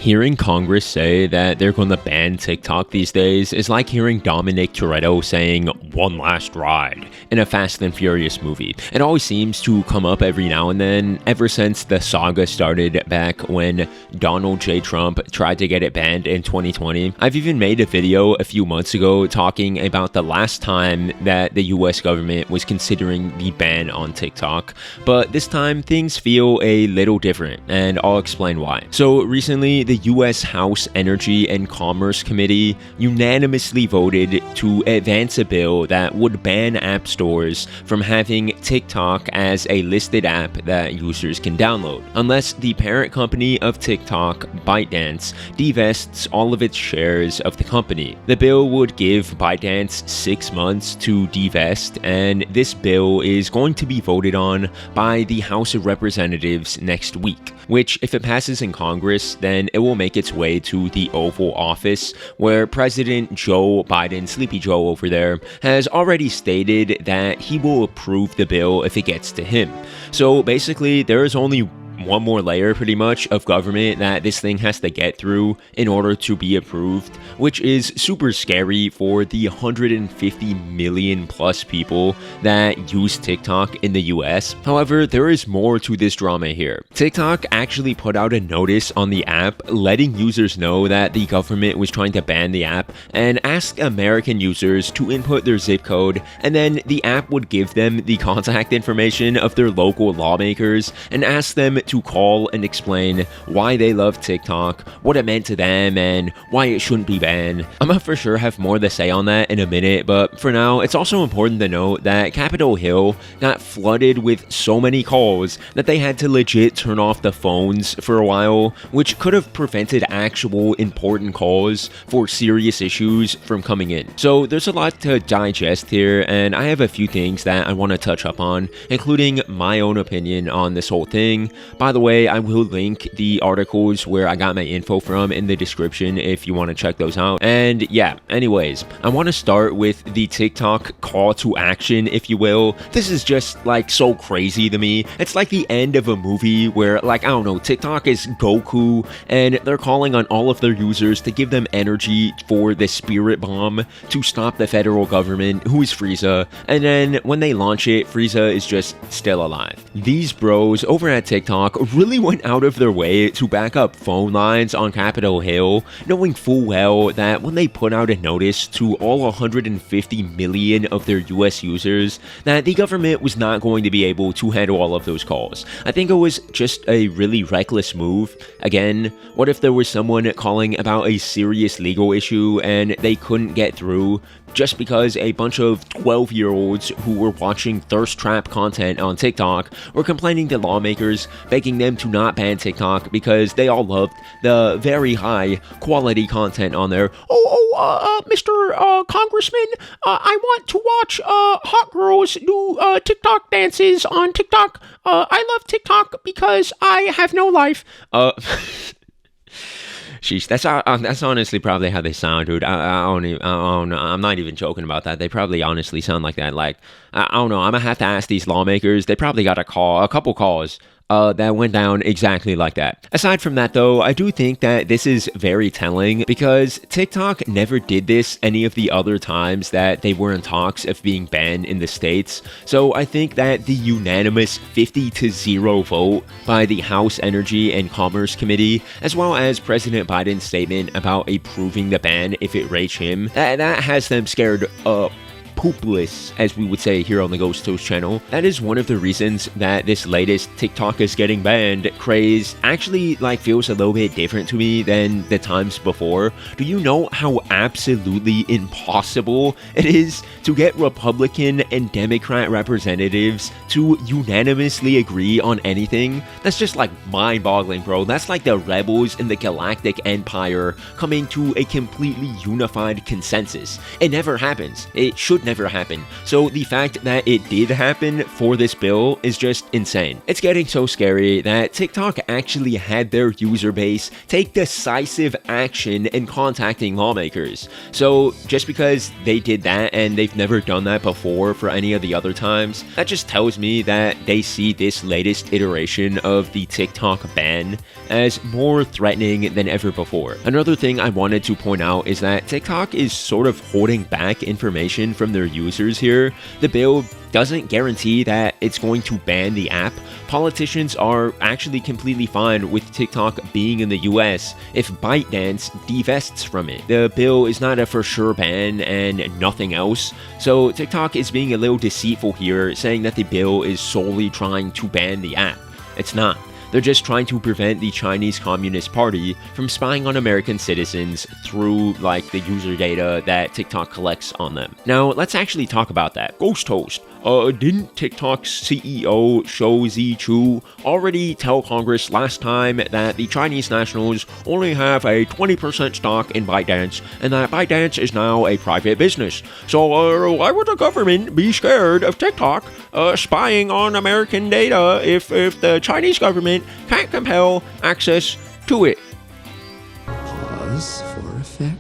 Hearing Congress say that they're going to ban TikTok these days is like hearing Dominic Toretto saying "one last ride" in a Fast and Furious movie. It always seems to come up every now and then, ever since the saga started back when Donald J. Trump tried to get it banned in 2020. I've even made a video a few months ago talking about the last time that the US government was considering the ban on TikTok, but this time things feel a little different, and I'll explain why. So recently, the U.S. House Energy and Commerce Committee unanimously voted to advance a bill that would ban app stores from having TikTok as a listed app that users can download, unless the parent company of TikTok, ByteDance, divests all of its shares of the company. The bill would give ByteDance 6 months to divest, and this bill is going to be voted on by the House of Representatives next week, which, if it passes in Congress, then it will make its way to the Oval Office, where President Joe Biden, Sleepy Joe over there, has already stated that he will approve the bill if it gets to him. So basically, there is only one more layer pretty much of government that this thing has to get through in order to be approved, which is super scary for the 150 million plus people that use TikTok in the US. However, there is more to this drama here. TikTok actually put out a notice on the app letting users know that the government was trying to ban the app and asked American users to input their zip code, and then the app would give them the contact information of their local lawmakers and ask them to call and explain why they love TikTok, what it meant to them, and why it shouldn't be banned. I'm gonna for sure have more to say on that in a minute, but for now, it's also important to note that Capitol Hill got flooded with so many calls that they had to legit turn off the phones for a while, which could have prevented actual important calls for serious issues from coming in. So there's a lot to digest here, and I have a few things that I want to touch up on, including my own opinion on this whole thing. By the way, I will link the articles where I got my info from in the description if you want to check those out. And yeah, anyways, I want to start with the TikTok call to action, if you will. This is just like so crazy to me. It's like the end of a movie where, like, I don't know, TikTok is Goku and they're calling on all of their users to give them energy for the spirit bomb to stop the federal government, who is Frieza. And then when they launch it, Frieza is just still alive. These bros over at TikTok really went out of their way to back up phone lines on Capitol Hill, knowing full well that when they put out a notice to all 150 million of their US users, that the government was not going to be able to handle all of those calls. I think it was just a really reckless move. Again, what if there was someone calling about a serious legal issue and they couldn't get through just because a bunch of 12-year-olds who were watching thirst trap content on TikTok were complaining to lawmakers, begging them to not ban TikTok because they all loved the very high quality content on there. Mr. Congressman, I want to watch hot girls do TikTok dances on TikTok. I love TikTok because I have no life. Sheesh, that's honestly probably how they sound, dude. I don't know. I'm not even joking about that. They probably honestly sound like that. Like, I don't know. I'm gonna have to ask these lawmakers. They probably got a couple calls that went down exactly like that. Aside from that though, I do think that this is very telling because TikTok never did this any of the other times that they were in talks of being banned in the States. So I think that the unanimous 50-0 vote by the House Energy and Commerce Committee, as well as President Biden's statement about approving the ban if it reached him, that has them scared poopless, as we would say here on the Ghost Toast channel. That is one of the reasons that this latest TikTok is getting banned craze actually feels a little bit different to me than the times before. Do you know how absolutely impossible it is to get Republican and Democrat representatives to unanimously agree on anything? That's just mind-boggling, bro. That's like the rebels in the Galactic Empire coming to a completely unified consensus. It never happens. It should never happen. So the fact that it did happen for this bill is just insane. It's getting so scary that TikTok actually had their user base take decisive action in contacting lawmakers. So just because they did that and they've never done that before for any of the other times, that just tells me that they see this latest iteration of the TikTok ban as more threatening than ever before. Another thing I wanted to point out is that TikTok is sort of holding back information from their users here. The bill doesn't guarantee that it's going to ban the app. Politicians are actually completely fine with TikTok being in the US if ByteDance divests from it. The bill is not a for sure ban and nothing else, so TikTok is being a little deceitful here, saying that the bill is solely trying to ban the app. It's not. They're just trying to prevent the Chinese Communist Party from spying on American citizens through, like, the user data that TikTok collects on them. Now, let's actually talk about that. Ghost Toast. Didn't TikTok's CEO Shou Zi-Chu already tell Congress last time that the Chinese nationals only have a 20% stock in ByteDance and that ByteDance is now a private business? So why would the government be scared of TikTok spying on American data if the Chinese government can't compel access to it? Pause for effect.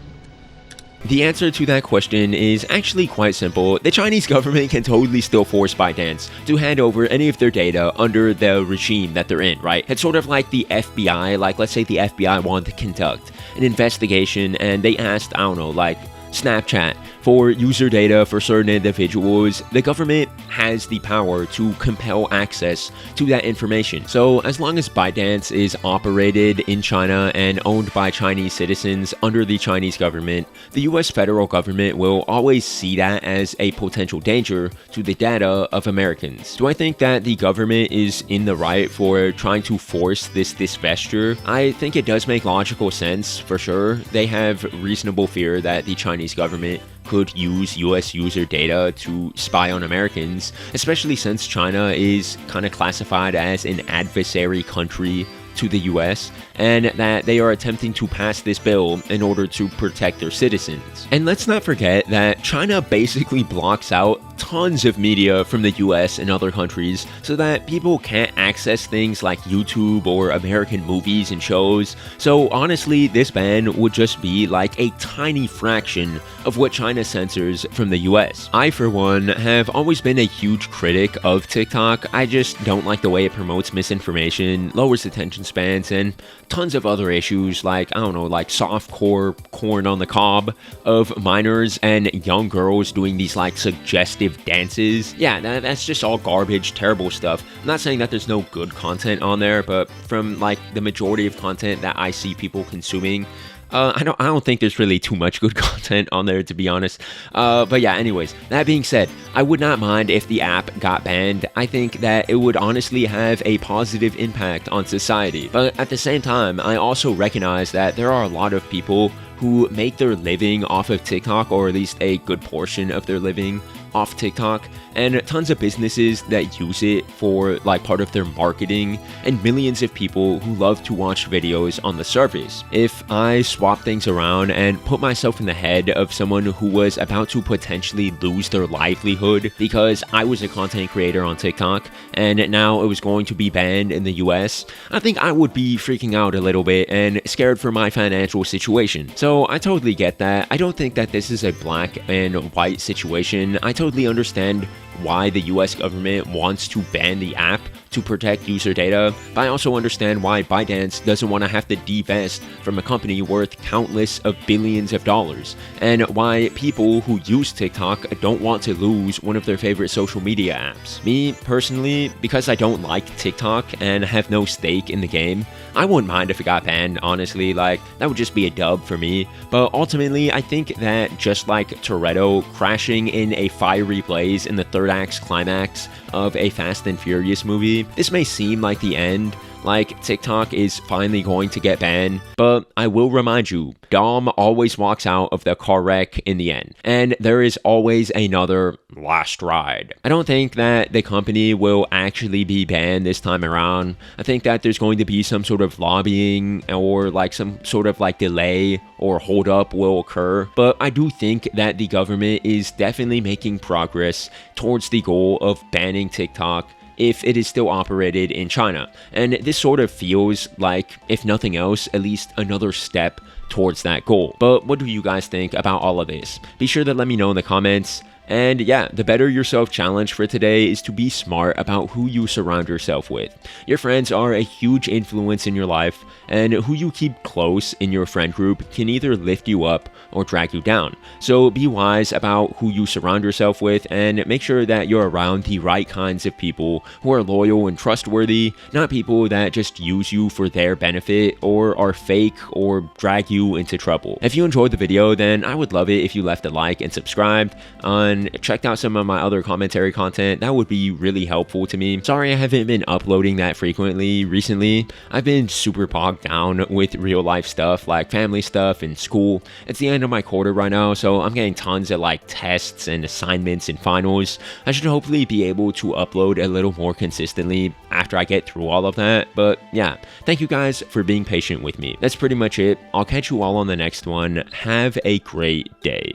The answer to that question is actually quite simple. The Chinese government can totally still force ByteDance to hand over any of their data under the regime that they're in, right? It's sort of like the FBI, like let's say the FBI wanted to conduct an investigation and they asked, I don't know, like Snapchat for user data for certain individuals. The government has the power to compel access to that information. So as long as ByteDance is operated in China and owned by Chinese citizens under the Chinese government, the US federal government will always see that as a potential danger to the data of Americans. Do I think that the government is in the right for trying to force this divestiture? I think it does make logical sense, for sure. They have reasonable fear that the Chinese government could use US user data to spy on Americans, especially since China is kind of classified as an adversary country to the US, and that they are attempting to pass this bill in order to protect their citizens. And let's not forget that China basically blocks out tons of media from the US and other countries so that people can't access things like YouTube or American movies and shows. So honestly, this ban would just be like a tiny fraction of what China censors from the US. I, for one, have always been a huge critic of TikTok. I just don't like the way it promotes misinformation, lowers attention spans, and tons of other issues like, I don't know, like softcore corn on the cob of minors and young girls doing these like suggestive dances. Yeah, that's just all garbage, terrible stuff. I'm not saying that there's no good content on there, but from like the majority of content that I see people consuming, I don't think there's really too much good content on there, to be honest. But yeah, anyways, that being said, I would not mind if the app got banned. I think that it would honestly have a positive impact on society. But at the same time, I also recognize that there are a lot of people who make their living off of TikTok, or at least a good portion of their living off TikTok, and tons of businesses that use it for like part of their marketing, and millions of people who love to watch videos on the service. If I swap things around and put myself in the head of someone who was about to potentially lose their livelihood because I was a content creator on TikTok and now it was going to be banned in the US, I think I would be freaking out a little bit and scared for my financial situation. So I totally get that. I don't think that this is a black and white situation. I totally understand why the US government wants to ban the app to protect user data, but I also understand why ByteDance doesn't want to have to divest from a company worth countless of billions of dollars, and why people who use TikTok don't want to lose one of their favorite social media apps. Me, personally, because I don't like TikTok and have no stake in the game, I wouldn't mind if it got banned, honestly. Like, that would just be a dub for me. But ultimately, I think that just like Toretto crashing in a fiery blaze in the third act's climax of a Fast and Furious movie, this may seem like the end, like TikTok is finally going to get banned, but I will remind you, Dom always walks out of the car wreck in the end, and there is always another last ride. I don't think that the company will actually be banned this time around. I think that there's going to be some sort of lobbying or like some sort of like delay or hold up will occur, but I do think that the government is definitely making progress towards the goal of banning TikTok if it is still operated in China. And this sort of feels like, if nothing else, at least another step towards that goal. But what do you guys think about all of this? Be sure to let me know in the comments. And yeah, the better yourself challenge for today is to be smart about who you surround yourself with. Your friends are a huge influence in your life, and who you keep close in your friend group can either lift you up or drag you down. So be wise about who you surround yourself with, and make sure that you're around the right kinds of people who are loyal and trustworthy, not people that just use you for their benefit or are fake or drag you into trouble. If you enjoyed the video, then I would love it if you left a like and subscribed and checked out some of my other commentary content. That would be really helpful to me. Sorry I haven't been uploading that frequently recently. I've been super bogged down with real life stuff like family stuff and school. It's the end of my quarter right now, so I'm getting tons of like tests and assignments and finals. I should hopefully be able to upload a little more consistently after I get through all of that. But yeah, thank you guys for being patient with me. That's pretty much it. I'll catch you all on the next one. Have a great day.